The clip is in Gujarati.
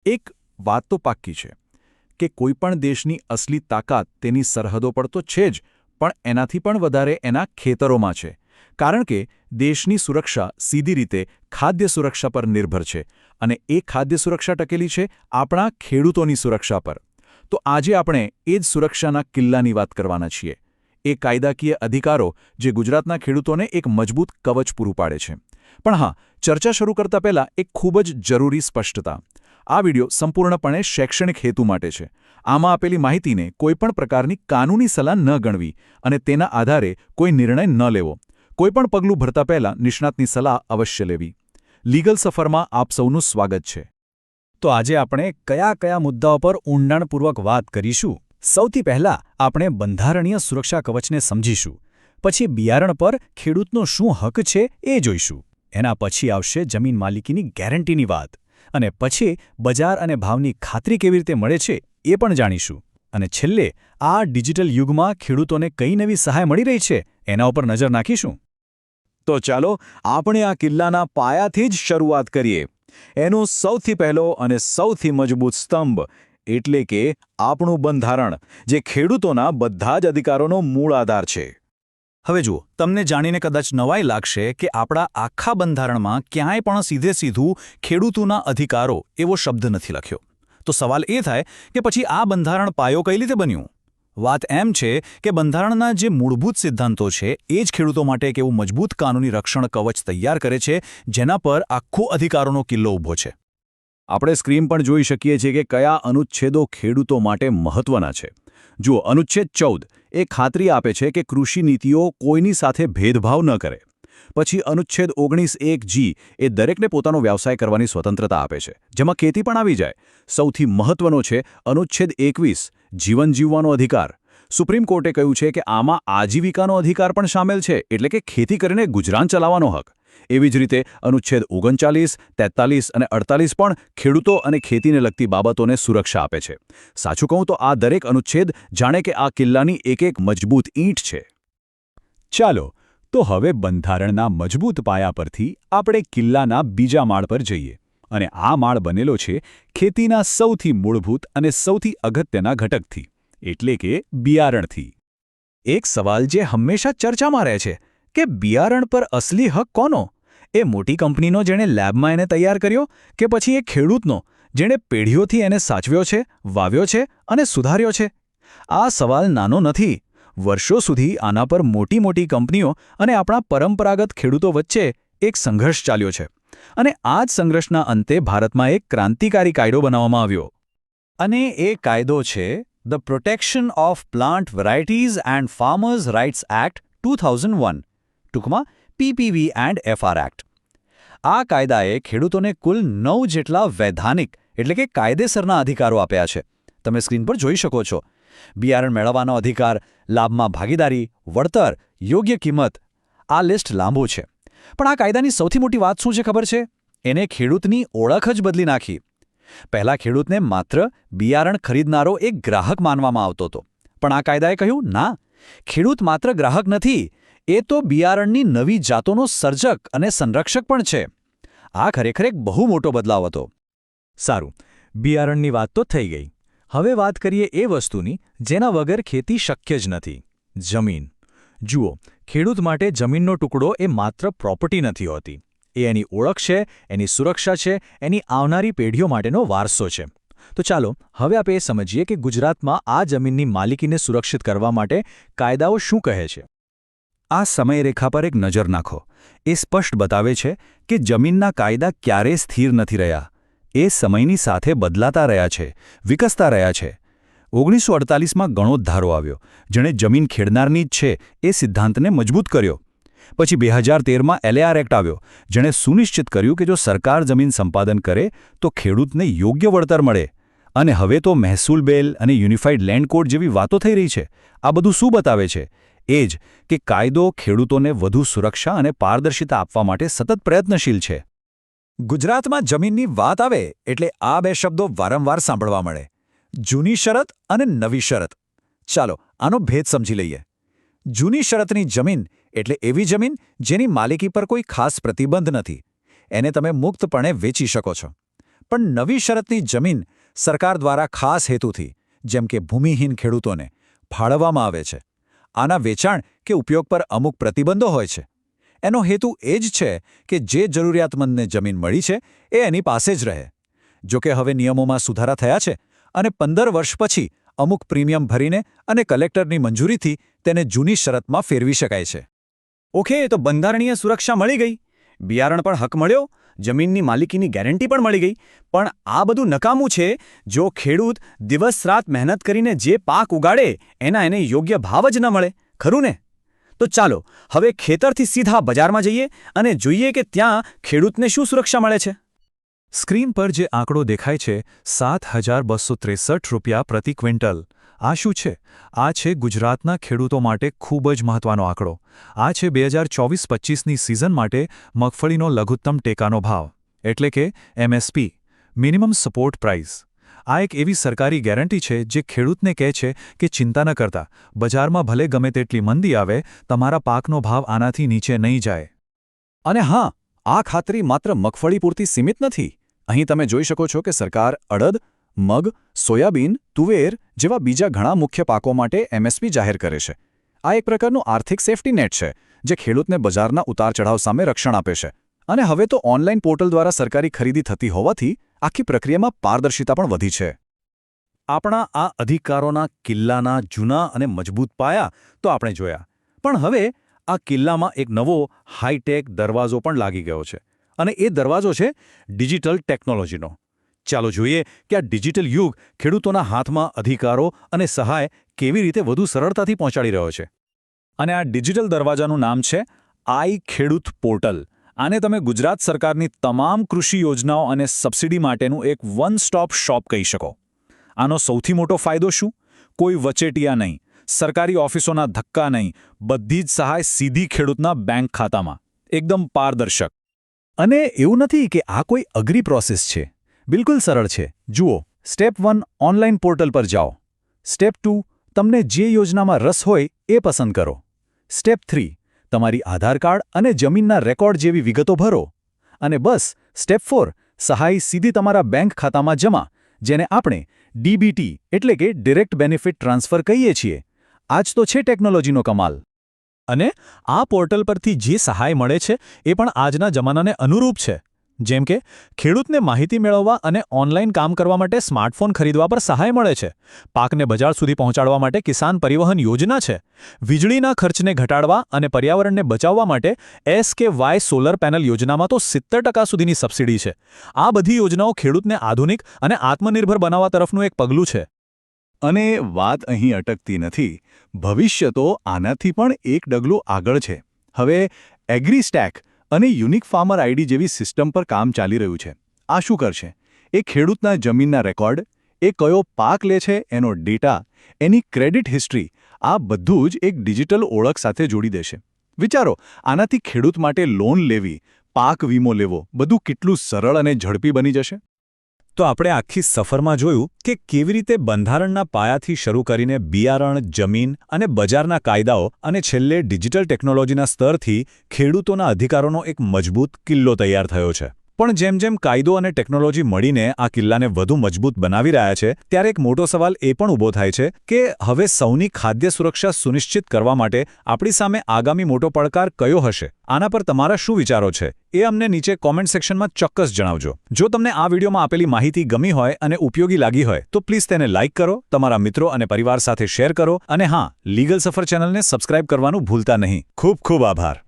એક વાત તો પાક્કી છે કે કોઈપણ દેશની અસલી તાકાત તેની સરહદો પર તો છે જ, પણ એનાથી પણ વધારે એના ખેતરોમાં છે. કારણ કે દેશની સુરક્ષા સીધી રીતે ખાદ્ય સુરક્ષા પર નિર્ભર છે, અને એ ખાદ્ય સુરક્ષા ટકેલી છે આપણા ખેડૂતોની સુરક્ષા પર. તો આજે આપણે એ જ સુરક્ષાના કિલ્લાની વાત કરવાના છીએ. એ કાયદાકીય અધિકારો જે ગુજરાતના ખેડૂતોને એક મજબૂત કવચ પૂરું પાડે છે. પણ હા, ચર્ચા શરૂ કરતા પહેલા એક ખૂબ જ જરૂરી સ્પષ્ટતા. આ વિડિયો સંપૂર્ણપણે શૈક્ષણિક હેતુ માટે છે. આમાં આપેલી માહિતીને કોઈપણ પ્રકારની કાનૂની સલાહ ન ગણવી અને તેના આધારે કોઈ નિર્ણય ન લેવો. કોઈપણ પગલું ભરતા પહેલા નિષ્ણાતની સલાહ અવશ્ય લેવી. લીગલ સફરમાં આપ સૌનું સ્વાગત છે. તો આજે આપણે કયા કયા મુદ્દાઓ પર ઊંડાણપૂર્વક વાત કરીશું. સૌથી પહેલા આપણે બંધારણીય સુરક્ષા કવચને સમજીશું. પછી બિયારણ પર ખેડૂતનો શું હક છે એ જોઈશું. એના પછી આવશે જમીન માલિકીની ગેરંટીની વાત. અને પછી બજાર અને ભાવની ખાતરી કેવી રીતે મળે છે એ પણ જાણીશું. અને છેલ્લે આ ડિજિટલ યુગમાં ખેડૂતોને કઈ નવી સહાય મળી રહી છે એના ઉપર નજર નાખીશું. તો ચાલો આપણે આ કિલ્લાના પાયાથી જ શરૂઆત કરીએ. એનો સૌથી પહેલો અને સૌથી મજબૂત સ્તંભ એટલે કે આપણું બંધારણ, જે ખેડૂતોના બધા જ અધિકારોનો મૂળ આધાર છે. હવે જુઓ, તમને જાણીને કદાચ નવાઈ લાગશે કે આપણા આખા બંધારણમાં ક્યાંય પણ સીધે-સીધું ખેડૂતોના અધિકારો એવો શબ્દ નથી લખ્યો. તો સવાલ એ થાય કે પછી આ બંધારણ પાયો કઈ રીતે બન્યું? વાત એમ છે કે બંધારણના જે મૂળભૂત સિદ્ધાંતો છે એ જ ખેડૂતો માટે એક એવું મજબૂત કાનૂની રક્ષણ કવચ તૈયાર કરે છે જેના પર આખો અધિકારોનો કિલ્લો ઊભો છે. આપણે સ્ક્રીન પર જોઈ શકીએ છીએ કે કયા અનુચ્છેદો ખેડૂતો માટે મહત્વના છે. જુઓ, અનુચ્છેદ 14 એ ખાતરી આપે છે કે કૃષિ નીતિઓ કોઈની સાથે ભેદભાવ ન કરે. પછી અનુચ્છેદ 19(1)G એ દરેકને પોતાનો વ્યવસાય કરવાની સ્વતંત્રતા આપે છે, જેમાં ખેતી પણ આવી જાય. સૌથી મહત્વનો છે અનુચ્છેદ 21 જીવન જીવવાનો અધિકાર. સુપ્રીમ કોર્ટે કહ્યું છે કે આમાં આજીવિકાનો અધિકાર પણ સામેલ છે, એટલે કે ખેતી કરીને ગુજરાન ચલાવવાનો હક. એવી જ રીતે અનુચ્છેદ 39, 43 અને 48 પણ ખેડૂતો અને ખેતીને લગતી બાબતોને સુરક્ષા આપે છે. સાચું કહું તો આ દરેક અનુચ્છેદ જાણે કે આ કિલ્લાની એક મજબૂત ઈંટ છે. ચાલો, તો હવે બંધારણના મજબૂત પાયા પરથી આપણે કિલ્લાના બીજા માળ પર જઈએ. અને આ માળ બનેલો છે ખેતીના સૌથી મૂળભૂત અને સૌથી અગત્યના ઘટકથી, એટલે કે બિયારણથી. એક સવાલ જે હંમેશા ચર્ચામાં રહે છે કે બિયારણ પર અસલી હક કોનો? એ મોટી કંપનીનો જેણે લેબમાં એને તૈયાર કર્યો, કે પછી એ ખેડૂતનો જેણે પેઢીઓથી એને સાચવ્યો છે, વાવ્યો છે અને સુધાર્યો છે? આ સવાલ નાનો નથી. વર્ષો સુધી આના પર મોટી મોટી કંપનીઓ અને આપણા પરંપરાગત ખેડૂતો વચ્ચે એક સંઘર્ષ ચાલ્યો છે. અને આ જ સંઘર્ષના અંતે ભારતમાં એક ક્રાંતિકારી કાયદો બનાવવામાં આવ્યો. અને એ કાયદો છે the protection of plant varieties and farmers rights act 2001, ટૂંકમાં PPV એન્ડ FR એક્ટ. આ કાયદાએ ખેડૂતોને કુલ 9 જેટલા વૈધાનિક એટલે કે કાયદેસરના અધિકારો આપ્યા છે. તમે સ્ક્રીન પર જોઈ શકો છો. બિયારણ મેળવવાનો અધિકાર, લાભમાં ભાગીદારી, વળતર, યોગ્ય કિંમત. આ લિસ્ટ લાંબુ છે. પણ આ કાયદાની સૌથી મોટી વાત શું છે ખબર છે? એને ખેડૂતની ઓળખ જ બદલી નાખી. પહેલા ખેડૂતને માત્ર બિયારણ ખરીદનારો એક ગ્રાહક માનવામાં આવતો હતો. પણ આ કાયદાએ કહ્યું, ના, ખેડૂત માત્ર ગ્રાહક નથી, એ તો બિયારણની નવી જાતોનો સર્જક અને સંરક્ષક પણ છે. આ ખરેખર એક બહુ મોટો બદલાવ હતો. સારું, બિયારણની વાત તો થઈ ગઈ. હવે વાત કરીએ એ વસ્તુની જેના વગર ખેતી શક્ય જ નથી: જમીન. જુઓ, ખેડૂત માટે જમીનનો ટુકડો એ માત્ર પ્રોપર્ટી નથી હોતી. એ એની ઓળખ છે, એની સુરક્ષા છે, એની આવનારી પેઢીઓ માટેનો વારસો છે. તો ચાલો હવે આપણે એ સમજીએ કે ગુજરાતમાં આ જમીનની માલિકીને સુરક્ષિત કરવા માટે કાયદાઓ શું કહે છે. આ સમયરેખા પર એક નજર નાખો. એ સ્પષ્ટ બતાવે છે કે જમીનના કાયદા ક્યારેય સ્થિર નથી રહ્યા. એ સમયની સાથે બદલાતા રહ્યા છે, વિકસતા રહ્યા છે. 1948માં ઘણો ધારો આવ્યો, જેણે જમીન ખેડનારની જ છે એ સિદ્ધાંતને મજબૂત કર્યો. પછી 2013માં LAR એક્ટ આવ્યો, જેણે સુનિશ્ચિત કર્યું કે જો સરકાર જમીન સંપાદન કરે તો ખેડૂતને યોગ્ય વળતર મળે. અને હવે તો મહેસૂલ બેલ અને યુનિફાઇડ લેન્ડ કોડ જેવી વાતો થઈ રહી છે. આ બધું શું બતાવે છે? એ જ કે કાયદો ખેડૂતોને વધુ સુરક્ષા અને પારદર્શિતા આપવા માટે સતત પ્રયત્નશીલ છે. ગુજરાતમાં જમીનની વાત આવે એટલે આ બે શબ્દો વારંવાર સાંભળવા મળે: જૂની શરત અને નવી શરત. ચાલો આનો ભેદ સમજી લઈએ. જૂની શરતની જમીન એટલે એવી જમીન જેની માલિકી પર કોઈ ખાસ પ્રતિબંધ નથી. એને તમે મુક્તપણે વેચી શકો છો. પણ નવી શરતની જમીન સરકાર દ્વારા ખાસ હેતુથી જેમ કે ભૂમિહીન ખેડૂતોને ફાળવવામાં આવે છે. આના વેચાણ કે ઉપયોગ પર અમુક પ્રતિબંધો હોય છે. એનો હેતુ એ જ છે કે જે જરૂરિયાતમંદને જમીન મળી છે એ એની પાસે જ રહે. જો કે હવે નિયમોમાં સુધારા થયા છે અને 15 વર્ષ પછી અમુક પ્રીમિયમ ભરીને અને કલેક્ટરની મંજૂરીથી તેને જૂની શરતમાં ફેરવી શકાય છે. ઓકે, તો બંધારણીય સુરક્ષા મળી ગઈ, બિયારણ પણ હક મળ્યો, જમીનની માલિકીની ગેરંટી પણ મળી ગઈ, પણ આ બધું નકામું છે જો ખેડૂત દિવસ-રાત મહેનત કરીને જે પાક ઉગાડે એને યોગ્ય ભાવ જ ન મળે, ખરું ને? તો ચાલો હવે ખેતરથી સીધા બજારમાં જઈએ અને જોઈએ કે ત્યાં ખેડૂતને શું સુરક્ષા મળે છે. સ્ક્રીન પર જે આંકડો દેખાય છે 7,263 રૂપિયા પ્રતિ ક્વિન્ટલ, આ શું છે? આ છે ગુજરાતના ખેડૂતો માટે ખૂબ જ મહત્વનો આંકડો. આ છે 2024-25ની સિઝન માટે મગફળીનો લઘુત્તમ ટેકાનો ભાવ, એટલે કે MSP, મિનિમમ સપોર્ટ પ્રાઇસ. આ એક એવી સરકારી ગેરંટી છે જે ખેડૂતને કહે છે કે ચિંતા ન કરતા, બજારમાં ભલે ગમે તેટલી મંદી આવે, તમારા પાકનો ભાવ આનાથી નીચે નહીં જાય. અને હા, આ ખાતરી માત્ર મગફળી પૂરતી સીમિત નથી. અહીં તમે જોઈ શકો છો કે સરકાર અડદ, મગ, સોયાબીન, તુવેર જેવા બીજા ઘણા મુખ્ય પાકો માટે MSP જાહેર કરે છે. આ એક પ્રકારનું આર્થિક સેફ્ટી નેટ છે જે ખેડૂતને બજારના ઉતાર-ચઢાવ સામે રક્ષણ આપે છે. અને હવે તો ઓનલાઈન પોર્ટલ દ્વારા સરકારી ખરીદી થતી હોવાથી આખી પ્રક્રિયામાં પારદર્શિતા પણ વધી છે. આપણા આ અધિકારોના કિલ્લાના જૂના અને મજબૂત પાયા તો આપણે જોયા, પણ હવે આ કિલ્લામાં એક નવો હાઈટેક દરવાજો પણ લાગી ગયો છે, અને એ દરવાજો છે ડિજિટલ ટેકનોલોજીનો. ચાલો જોઈએ કે આ ડિજિટલ યુગ ખેડૂતોના હાથમાં અધિકારો અને સહાય કેવી રીતે વધુ સરળતાથી પહોંચાડી રહ્યો છે. અને આ ડિજિટલ દરવાજાનું નામ છે આઈ ખેડૂત પોર્ટલ. આને તમે ગુજરાત સરકારની તમામ કૃષિ યોજનાઓ અને સબસિડી માટેનું એક વન સ્ટોપ શોપ કહી શકો. આનો સૌથી મોટો ફાયદો શું? કોઈ વચેટિયા નહીં, સરકારી ઓફિસોના ધક્કા નહીં, બધી જ સહાય સીધી ખેડૂતના બેંક ખાતામાં, એકદમ પારદર્શક. અને એવું નથી કે આ કોઈ અઘરી પ્રોસેસ છે, બિલકુલ સરળ છે. જુઓ, સ્ટેપ 1, ઓનલાઈન પોર્ટલ પર જાઓ. સ્ટેપ 2, તમને જે યોજનામાં રસ હોય એ પસંદ કરો. સ્ટેપ 3, તમારી આધાર કાર્ડ અને જમીનના રેકોર્ડ જેવી વિગતો ભરો. અને બસ, સ્ટેપ 4, સહાય સીધી તમારા બેંક ખાતામાં જમા, જેને આપણે DBT એટલે કે ડિરેક્ટ બેનિફિટ ટ્રાન્સફર કહીએ છીએ. આ જ તો છે ટેકનોલોજીનો કમાલ. અને આ પોર્ટલ પરથી જે સહાય મળે છે એ પણ આજના જમાનાને અનુરૂપ છે. જેમ કે ખેડૂતને માહિતી મેળવવા અને ઓનલાઈન કામ કરવા માટે સ્માર્ટફોન ખરીદવા પર સહાય મળે છે. પાકને બજાર સુધી પહોંચાડવા માટે કિસાન પરિવહન યોજના છે. વીજળીના ખર્ચને ઘટાડવા અને પર્યાવરણને બચાવવા માટે SKY સોલર પેનલ યોજનામાં તો 70% સુધીની સબસિડી છે. આ બધી યોજનાઓ ખેડૂતને આધુનિક અને આત્મનિર્ભર બનાવવા તરફનું એક પગલું છે. અને વાત અહીં અટકતી નથી. ભવિષ્ય તો આનાથી પણ એક ડગલું આગળ છે. હવે એગ્રીસ્ટેક અને યુનિક ફાર્મર આઈડી જેવી સિસ્ટમ પર કામ ચાલી રહ્યું છે. આ શું કરશે? એ ખેડૂતના જમીનના રેકોર્ડ, એ કયો પાક લે છે એનો ડેટા, એની ક્રેડિટ હિસ્ટ્રી, આ બધું જ એક ડિજિટલ ઓળખ સાથે જોડી દેશે. વિચારો, આનાથી ખેડૂત માટે લોન લેવી, પાક વીમો લેવો, બધું કેટલું સરળ અને ઝડપી બની જશે. તો આપણે આખી સફરમાં જોયું કે કેવી રીતે બંધારણના પાયાથી શરૂ કરીને બિયારણ, જમીન અને બજારના કાયદાઓ અને છેલ્લે ડિજિટલ ટેકનોલોજીના સ્તરથી ખેડૂતોના અધિકારોનો એક મજબૂત કિલ્લો તૈયાર થયો છે. પણ જેમ જેમ કાયદો અને ટેકનોલોજી મળીને આ કિલ્લાને વધુ મજબૂત બનાવી રહ્યા છે, ત્યારે એક મોટો સવાલ એ પણ ઊભો થાય છે કે હવે સૌની ખાદ્ય સુરક્ષા સુનિશ્ચિત કરવા માટે આપણી સામે આગામી મોટો પડકાર કયો હશે? આના પર તમારા શું વિચારો છે એ અમને નીચે કોમેન્ટ સેક્શનમાં ચોક્કસ જણાવજો. જો તમને આ વિડીયોમાં આપેલી માહિતી ગમી હોય અને ઉપયોગી લાગી હોય તો પ્લીઝ તેને લાઇક કરો, તમારા મિત્રો અને પરિવાર સાથે શેર કરો, અને હા, લીગલ સફર ચેનલને સબસ્ક્રાઇબ કરવાનું ભૂલતા નહીં. ખૂબ ખૂબ આભાર.